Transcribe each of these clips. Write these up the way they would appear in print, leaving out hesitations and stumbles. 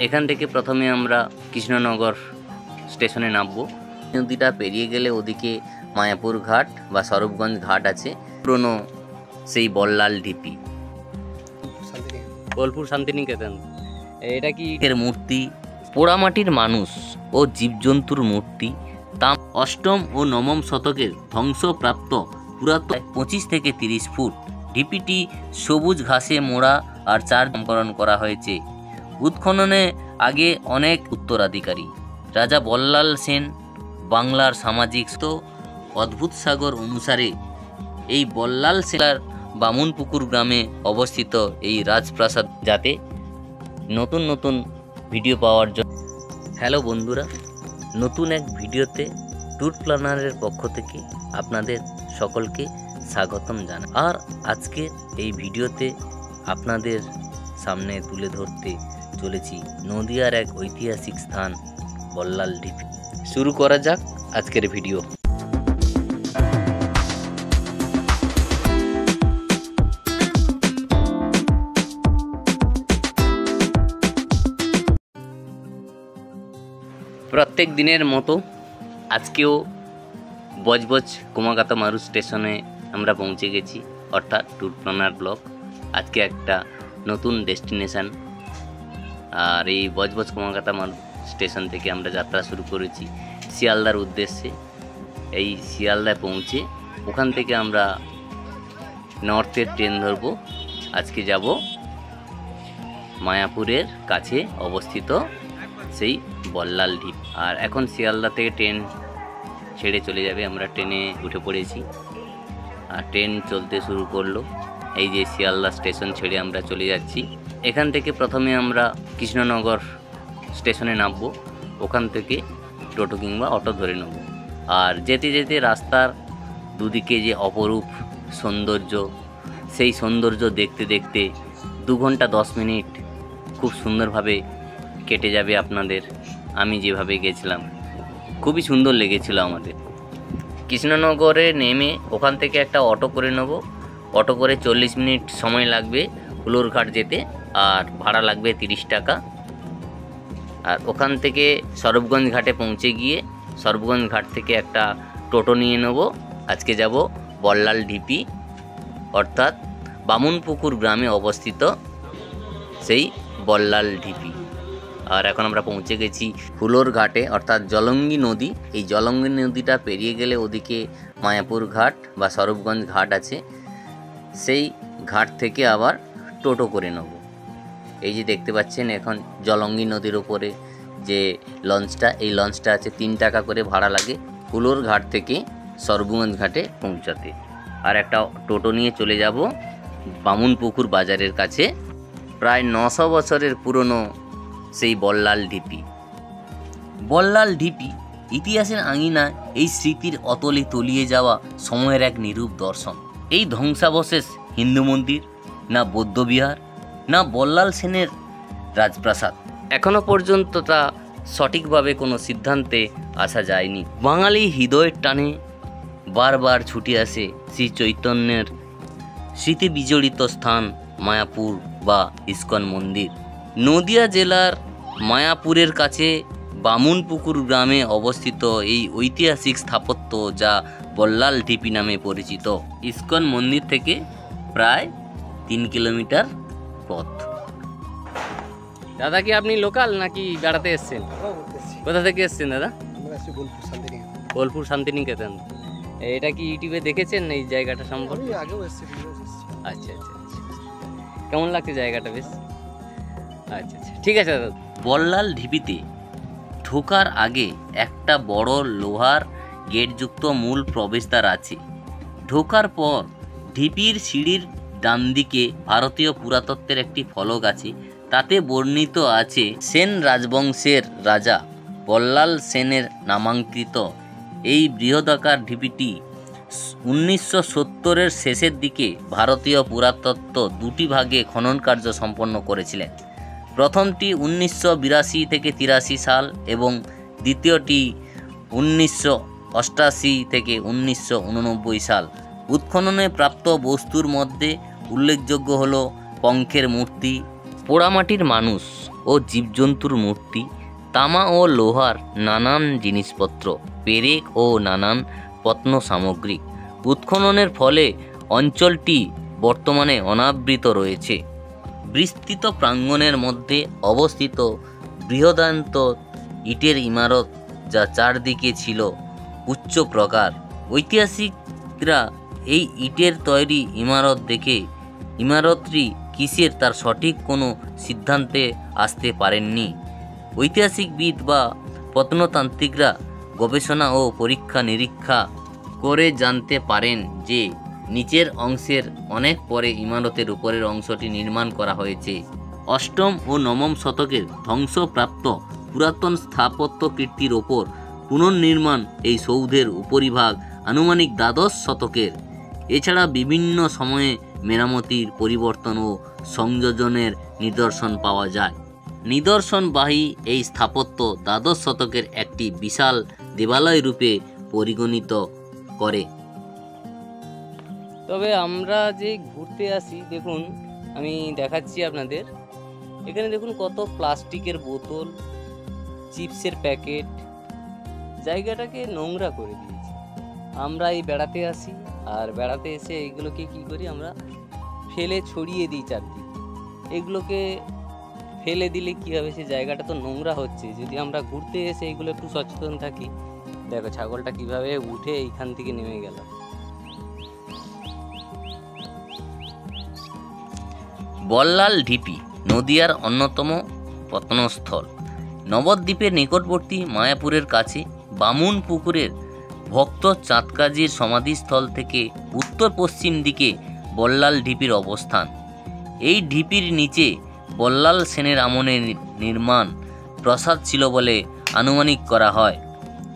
এখান থেকে প্রথমে আমরা কৃষ্ণনগর স্টেশনে নামবো। নদীটা পেরিয়ে গেলে ওদিকে মায়াপুর ঘাট বা স্বরূপগঞ্জ ঘাট আছে, পুরনো সেই বল্লাল ঢিপি, বোলপুর শান্তিনিকেতন। এটা কি এর মূর্তি, পোড়ামাটির মানুষ ও জীবজন্তুর মূর্তি। তাম অষ্টম ও নবম শতকের ধ্বংসপ্রাপ্ত পুরাতন 25 থেকে 30 ফুট। ঢিপিটি সবুজ ঘাসে মোড়া আর চার নামকরণ করা হয়েছে। উৎখননে আগে অনেক উত্তরাধিকারী। রাজা বল্লাল সেন বাংলার সামাজিক অদ্ভুত সাগর অনুসারে এই বল্লাল সেনার বামুনপুকুর গ্রামে অবস্থিত এই রাজপ্রাসাদ। যাতে নতুন নতুন ভিডিও পাওয়ার জন্য হ্যালো বন্ধুরা, নতুন এক ভিডিওতে ট্যুর প্ল্যানারের পক্ষ থেকে আপনাদের সকলকে স্বাগতম জানাই। আর আজকে এই ভিডিওতে আপনাদের সামনে তুলে ধরতে চলেছি নদিয়ার এক ঐতিহাসিক স্থান বল্লাল ঢিপি। শুরু করা যাক আজকের ভিডিও। প্রত্যেক দিনের মতো আজকেও বজবজ কুমাকাতা মারু স্টেশনে আমরা পৌঁছে গেছি, অর্থাৎ ট্যুর প্ল্যানার ব্লক। আজকে একটা নতুন ডেস্টিনেশান, আর এই বজবজ কুমাকাতা মারু স্টেশন থেকে আমরা যাত্রা শুরু করেছি শিয়ালদার উদ্দেশ্যে। এই শিয়ালদায় পৌঁছে ওখান থেকে আমরা নর্থের ট্রেন ধরবো। আজকে যাব মায়াপুরের কাছে অবস্থিত সেই বল্লাল ঢিপ। আর এখন শিয়ালদা থেকে ট্রেন ছেড়ে চলে যাবে, আমরা ট্রেনে উঠে পড়েছি আর ট্রেন চলতে শুরু করলো। এই যে শিয়ালদা স্টেশন ছেড়ে আমরা চলে যাচ্ছি। এখান থেকে প্রথমে আমরা কৃষ্ণনগর স্টেশনে নামবো, ওখান থেকে টোটো কিংবা অটো ধরে নেব। আর যেতে যেতে রাস্তার দুদিকে যে অপরূপ সৌন্দর্য, সেই সৌন্দর্য দেখতে দেখতে 2 ঘন্টা 10 মিনিট খুব সুন্দরভাবে কেটে যাবে আপনাদের। আমি যেভাবে গেছিলাম খুবই সুন্দর লেগেছিল আমাদের। কৃষ্ণনগরে নেমে ওখান থেকে একটা অটো করে নেব। অটো করে 40 মিনিট সময় লাগবে হুলোরঘাট যেতে, আর ভাড়া লাগবে 30 টাকা। আর ওখান থেকে স্বরূপগঞ্জ ঘাটে পৌঁছে গিয়ে স্বরূপগঞ্জ ঘাট থেকে একটা টোটো নিয়ে নেব। আজকে যাব বল্লাল ঢিপি, অর্থাৎ বামুনপুকুর গ্রামে অবস্থিত সেই বল্লাল ঢিপি। আর এখন আমরা পৌঁছে গেছি হুলোর ঘাটে, অর্থাৎ জলঙ্গি নদী। এই জলঙ্গি নদীটা পেরিয়ে গেলে ওদিকে মায়াপুর ঘাট বা স্বরূপগঞ্জ ঘাট আছে। সেই ঘাট থেকে আবার টোটো করে নেব। এই যে দেখতে পাচ্ছেন এখন জলঙ্গি নদীর ওপরে যে লঞ্চটা, এই লঞ্চটা আছে 3 টাকা করে ভাড়া লাগে হুলোর ঘাট থেকে স্বরূপগঞ্জ ঘাটে পৌঁছাতে। আর একটা টোটো নিয়ে চলে যাব বামুনপুকুর বাজারের কাছে। প্রায় 900 বছরের পুরনো সেই বল্লাল ঢিপি। বল্লাল ঢিপি ইতিহাসের আঙিনায় এই স্মৃতির অতলে তলিয়ে যাওয়া সময়ের এক নিরূপ দর্শন। এই ধ্বংসাবশেষ হিন্দু মন্দির, না বৌদ্ধবিহার, না বল্লাল সেনের রাজপ্রাসাদ, এখনো পর্যন্ত তা সঠিকভাবে কোনো সিদ্ধান্তে আসা যায়নি। বাঙালি হৃদয়ের টানে বারবার ছুটে আসে শ্রী চৈতন্যের স্মৃতি বিজড়িত স্থান মায়াপুর বা ইস্কন মন্দির। নদিয়া জেলার মায়াপুরের কাছে বামুনপুকুর গ্রামে অবস্থিত এই ঐতিহাসিক স্থাপত্য, যা বল্লাল ঢিপি নামে পরিচিত, ইস্কন মন্দির থেকে প্রায় 3 কিলোমিটার পথ। দাদা কি আপনি লোকাল নাকি বেড়াতে এসছেন? কোথা থেকে এসছেন দাদা? বোলপুর শান্তিনিকেতন। এটা কি ইউটিউবে দেখেছেন এই জায়গাটা সম্পর্কে? আচ্ছা আচ্ছা, কেমন লাগছে জায়গাটা? বেশ, আচ্ছা আচ্ছা, ঠিক আছে দাদা। বল্লাল ঢিপিতে ঢোকার আগে একটা বড় লোহার গেটযুক্ত মূল প্রবেশদ্বার আছে। ঢোকার পর ঢিপির সিঁড়ির ডান দিকে ভারতীয় পুরাতত্ত্বের একটি ফলক আছে। তাতে বর্ণিত আছে সেন রাজবংশের রাজা বল্লাল সেনের নামাঙ্কিত এই বৃহদাকার ঢিপিটি 1970-এর শেষের দিকে ভারতীয় পুরাতত্ত্ব 2টি ভাগে খনন কার্য সম্পন্ন করেছিলেন। প্রথমটি 1982 থেকে 83 সাল এবং দ্বিতীয়টি 1988 থেকে 1989 সাল। উৎখননে প্রাপ্ত বস্তুর মধ্যে উল্লেখযোগ্য হল পঙ্খের মূর্তি, পোড়ামাটির মানুষ ও জীবজন্তুর মূর্তি, তামা ও লোহার নানান জিনিসপত্র, পেরেক ও নানান প্রত্ন সামগ্রী। উৎখননের ফলে অঞ্চলটি বর্তমানে অনাবৃত রয়েছে। বিস্তৃত প্রাঙ্গণের মধ্যে অবস্থিত বৃহদান্ত ইটের ইমারত, যা চারদিকে ছিল উচ্চ প্রকার। ঐতিহাসিকরা এই ইটের তৈরি ইমারত দেখে ইমারতটি কিসের তার সঠিক কোনো সিদ্ধান্তে আসতে পারেননি। ঐতিহাসিকবিদ বা প্রত্নতান্ত্রিকরা গবেষণা ও পরীক্ষা নিরীক্ষা করে জানতে পারেন যে নিচের অংশের অনেক পরে ইমারতের উপরের অংশটি নির্মাণ করা হয়েছে। অষ্টম ও নবম শতকের ধ্বংসপ্রাপ্ত পুরাতন স্থাপত্য কীর্তির ওপর পুনর্নির্মাণ এই সৌধের উপরিভাগ আনুমানিক দ্বাদশ শতকের। এছাড়া বিভিন্ন সময়ে মেরামতির, পরিবর্তন ও সংযোজনের নিদর্শন পাওয়া যায়। নিদর্শনবাহী এই স্থাপত্য দ্বাদশ শতকের একটি বিশাল দেবালয় রূপে পরিগণিত করে। তবে আমরা যে ঘুরতে আসি, দেখুন আমি দেখাচ্ছি আপনাদের, এখানে দেখুন কত প্লাস্টিকের বোতল, চিপসের প্যাকেট, জায়গাটাকে নোংরা করে দিয়েছে। আমরা এই বেড়াতে আসি, আর বেড়াতে এসে এইগুলোকে কি করি, আমরা ফেলে ছড়িয়ে দিই চারদিকে। এগুলোকে ফেলে দিলে কী হবে, সে জায়গাটা তো নোংরা হচ্ছে। যদি আমরা ঘুরতে এসে এইগুলো একটু সচেতন থাকি, দেখো ছাগলটা কিভাবে উঠে এইখান থেকে নেমে গেল। বল্লাল ঢিপি নদিয়ার অন্যতম প্রত্নস্থল। নবদ্বীপের নিকটবর্তী মায়াপুরের কাছে বামুন পুকুরের ভক্ত চাঁদকাজির সমাধিস্থল থেকে উত্তর পশ্চিম দিকে বল্লাল ঢিপির অবস্থান। এই ঢিপির নিচে বল্লাল সেনের আমলে নির্মাণ প্রাসাদ ছিল বলে আনুমানিক করা হয়।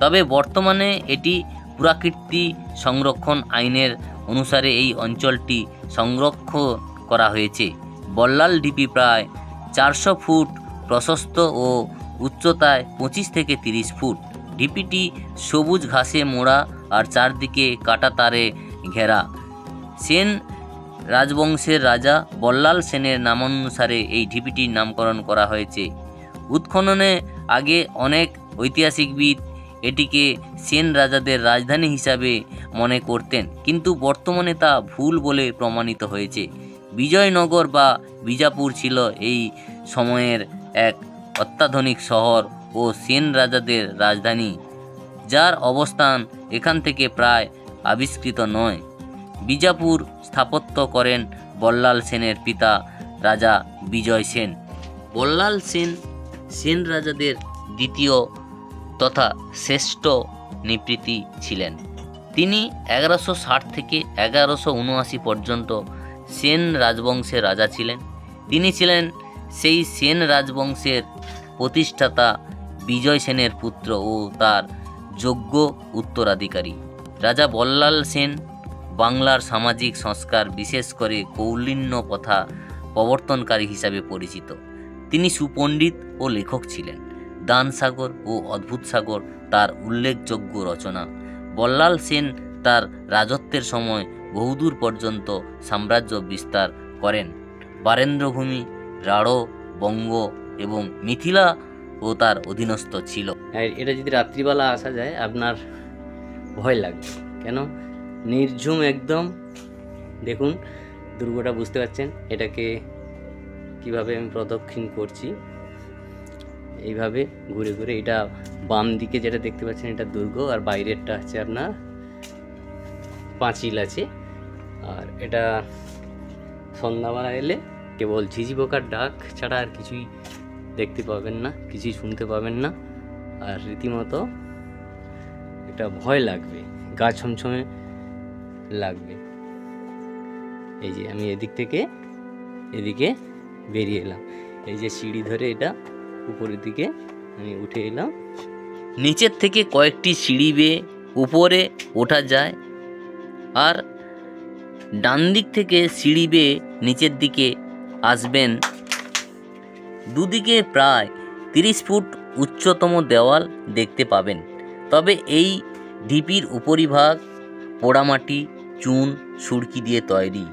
তবে বর্তমানে এটি পুরাকীর্তি সংরক্ষণ আইনের অনুসারে এই অঞ্চলটি সংরক্ষণ করা হয়েছে। বল্লাল ঢিপি প্রায় 400 ফুট প্রশস্ত ও উচ্চতায় 25 থেকে 30 ফুট। ঢিপিটি সবুজ ঘাসে মোড়া আর চারদিকে কাটা তারে ঘেরা। সেন রাজবংশের রাজা বল্লাল সেনের নামানুসারে এই ঢিপিটির নামকরণ করা হয়েছে। উৎখননে আগে অনেক ঐতিহাসিকবিদ এটিকে সেন রাজাদের রাজধানী হিসাবে মনে করতেন, কিন্তু বর্তমানে তা ভুল বলে প্রমাণিত হয়েছে। বিজয়নগর বা বিজাপুর ছিল এই সময়ের এক অত্যাধুনিক শহর ও সেন রাজাদের রাজধানী, যার অবস্থান এখান থেকে প্রায় আবিষ্কৃত নয়। বিজাপুর স্থাপত্য করেন বল্লাল সেনের পিতা রাজা বিজয় সেন। বল্লাল সেন সেন রাজাদের দ্বিতীয় তথা শ্রেষ্ঠ নিবৃত্তি ছিলেন। তিনি 1160 থেকে 1179 পর্যন্ত সেন রাজবংশের রাজা ছিলেন। তিনি ছিলেন সেই সেন রাজবংশের প্রতিষ্ঠাতা বিজয় সেনের পুত্র ও তার যোগ্য উত্তরাধিকারী। রাজা বল্লাল সেন বাংলার সামাজিক সংস্কার, বিশেষ করে কৌলিন্য প্রথা প্রবর্তনকারী হিসাবে পরিচিত। তিনি সুপণ্ডিত ও লেখক ছিলেন। দানসাগর ও অদ্ভুত সাগর তার উল্লেখযোগ্য রচনা। বল্লাল সেন তার রাজত্বের সময় বহুদূর পর্যন্ত সাম্রাজ্য বিস্তার করেন। বারেন্দ্রভূমি, রাঢ়, বঙ্গ এবং মিথিলা ও তার অধীনস্থ ছিল। এটা যদি রাত্রিবেলা আসা যায় আপনার ভয় লাগবে, কেন নির্ঝুম একদম। দেখুন দুর্গটা বুঝতে পারছেন, এটাকে কিভাবে আমি প্রদক্ষিণ করছি, এইভাবে ঘুরে ঘুরে। এটা বাম দিকে যেটা দেখতে পাচ্ছেন এটা দুর্গ, আর বাইরেরটা হচ্ছে আপনার পাঁচিল আছে। আর এটা সন্ধ্যাবেলা এলে কেবল ঝিঝি পোকার ডাক ছাড়া আর কিছুই দেখতে পাবেন না, কিছুই শুনতে পাবেন না। আর রীতিমতো এটা ভয় লাগবে, গা ছমছমে লাগবে। এই যে আমি এদিক থেকে এদিকে বেরিয়ে এলাম, এই যে সিঁড়ি ধরে এটা উপরের দিকে আমি উঠে এলাম। নিচের থেকে কয়েকটি সিঁড়ি বেয়ে উপরে ওঠা যায়, আর ডান দিক থেকে সিঁড়ি বেয়ে নিচের দিকে আসবেন। দুদিকে প্রায় 30 ফুট উচ্চতম দেওয়াল দেখতে পাবেন। তবে এই ঢিপির উপরিভাগ পোড়ামাটি, চুন, সুরকি দিয়ে তৈরি।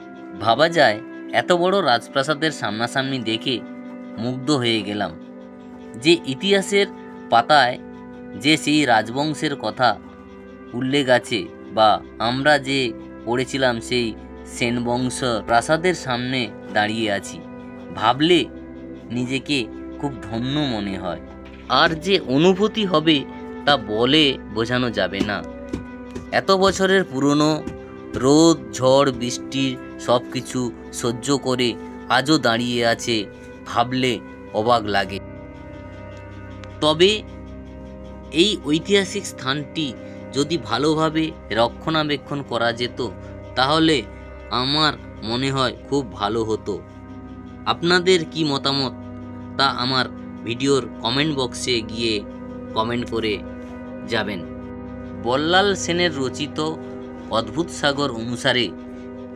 ভাবা যায় এত বড় রাজপ্রাসাদের সামনাসামনি দেখে মুগ্ধ হয়ে গেলাম। যে ইতিহাসের পাতায় যে সেই রাজবংশের কথা উল্লেখ আছে বা আমরা যে পড়েছিলাম সেই সেন বংশ প্রাসাদের সামনে দাঁড়িয়ে আছি, ভাবলে নিজেকে খুব ধন্য মনে হয়। আর যে অনুভূতি হবে তা বলে বোঝানো যাবে না। এত বছরের পুরনো রোদ ঝড় বৃষ্টির সব কিছু সহ্য করে আজও দাঁড়িয়ে আছে, ভাবলে অবাক লাগে। তবে এই ঐতিহাসিক স্থানটি যদি ভালোভাবে রক্ষণাবেক্ষণ করা যেত তাহলে আমার মনে হয় খুব ভালো হতো। আপনাদের কি মতামত তা আমার ভিডিওর কমেন্ট বক্সে গিয়ে কমেন্ট করে যাবেন। বল্লাল সেনের রচিত অদ্ভুত সাগর অনুসারে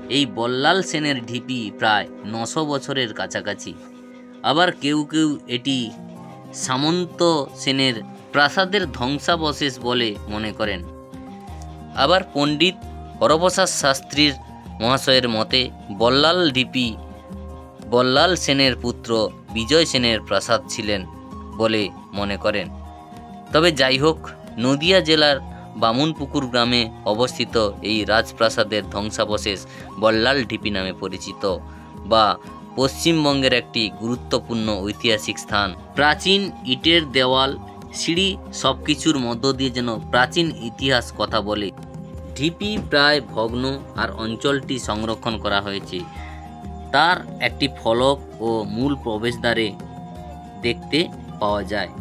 এই বল্লাল সেনের ঢিপি প্রায় 900 বছরের কাছাকাছি। আবার কেউ কেউ এটি সামন্ত সেনের প্রাসাদের ধ্বংসাবশেষ বলে মনে করেন। আবার পণ্ডিত হরপ্রসাদ শাস্ত্রীর মহাশয়ের মতে বল্লাল ঢিপি বল্লাল সেনের পুত্র বিজয় সেনের প্রাসাদ ছিলেন বলে মনে করেন। তবে যাই হোক, নদিয়া জেলার বামুনপুকুর গ্রামে অবস্থিত এই রাজপ্রাসাদের ধ্বংসাবশেষ বল্লাল ঢিপি নামে পরিচিত বা পশ্চিমবঙ্গের একটি গুরুত্বপূর্ণ ঐতিহাসিক স্থান। প্রাচীন ইটের দেওয়াল সিঁড়ি সব কিছুর মধ্য দিয়ে যেন প্রাচীন ইতিহাস কথা বলে। ঢিপি প্রায় ভগ্ন আর অঞ্চলটি সংরক্ষণ করা হয়েছে। তার একটি ফলক ও মূল প্রবেশদ্বারে দেখতে পাওয়া যায়।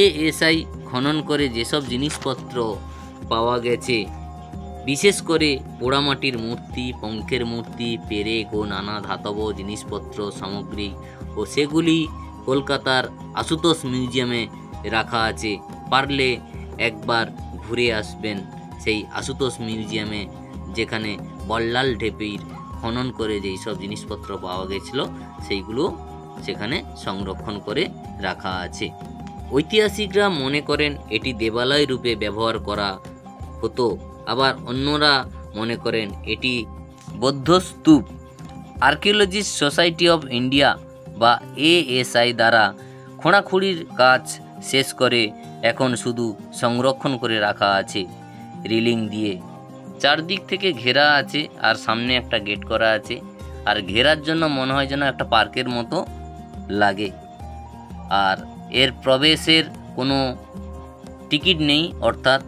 এএসআই খনন করে যেসব জিনিসপত্র পাওয়া গেছে, বিশেষ করে পোড়ামাটির মূর্তি, পঙ্কের মূর্তি, পেরেক ও নানা ধাতব জিনিসপত্র সামগ্রী, ও সেগুলি কলকাতার আশুতোষ মিউজিয়ামে রাখা আছে। পারলে একবার ঘুরে আসবেন সেই আশুতোষ মিউজিয়ামে, যেখানে বল্লাল ঢিপির খনন করে যেই সব জিনিসপত্র পাওয়া গেছিল সেইগুলো সেখানে সংরক্ষণ করে রাখা আছে। ঐতিহাসিকরা মনে করেন এটি দেবালয় রূপে ব্যবহার করা হতো, আবার অন্যরা মনে করেন এটি বৌদ্ধ স্তূপ। আর্কিওলজিস্ট সোসাইটি অফ ইন্ডিয়া বা এএসআই দ্বারা খোঁড়াখুড়ির কাজ শেষ করে এখন শুধু সংরক্ষণ করে রাখা আছে রিলিং দিয়ে। চারদিক থেকে ঘেরা আছে আর সামনে একটা গেট করা আছে, আর ঘেরার জন্য মনে হয় যেন একটা পার্কের মতো লাগে। আর এর প্রবেশের কোনো টিকিট নেই, অর্থাৎ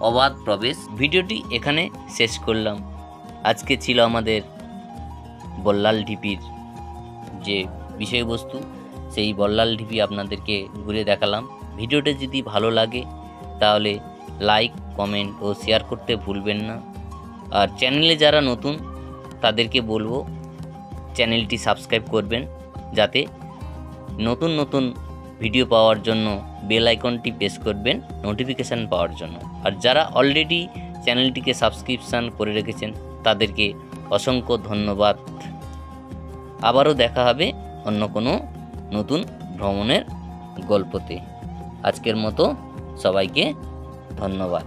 অবাধ প্রবেশ। ভিডিওটি এখানে শেষ করলাম। আজকে ছিল আমাদের বল্লাল ঢিপির যে বিষয়বস্তু, সেই বল্লাল ঢিপি আপনাদেরকে ঘুরে দেখালাম। ভিডিওটা যদি ভালো লাগে তাহলে লাইক, কমেন্ট ও শেয়ার করতে ভুলবেন না। আর চ্যানেলে যারা নতুন তাদেরকে বলবো চ্যানেলটি সাবস্ক্রাইব করবেন, যাতে নতুন নতুন ভিডিও পাওয়ার জন্য বেল আইকনটি প্রেস করবেন নোটিফিকেশান পাওয়ার জন্য। আর যারা অলরেডি চ্যানেলটিকে সাবস্ক্রিপশান করে রেখেছেন তাদেরকে অসংখ্য ধন্যবাদ। আবারও দেখা হবে অন্য কোনো নতুন ভ্রমণের গল্পতে। আজকের মতো সবাইকে ধন্যবাদ।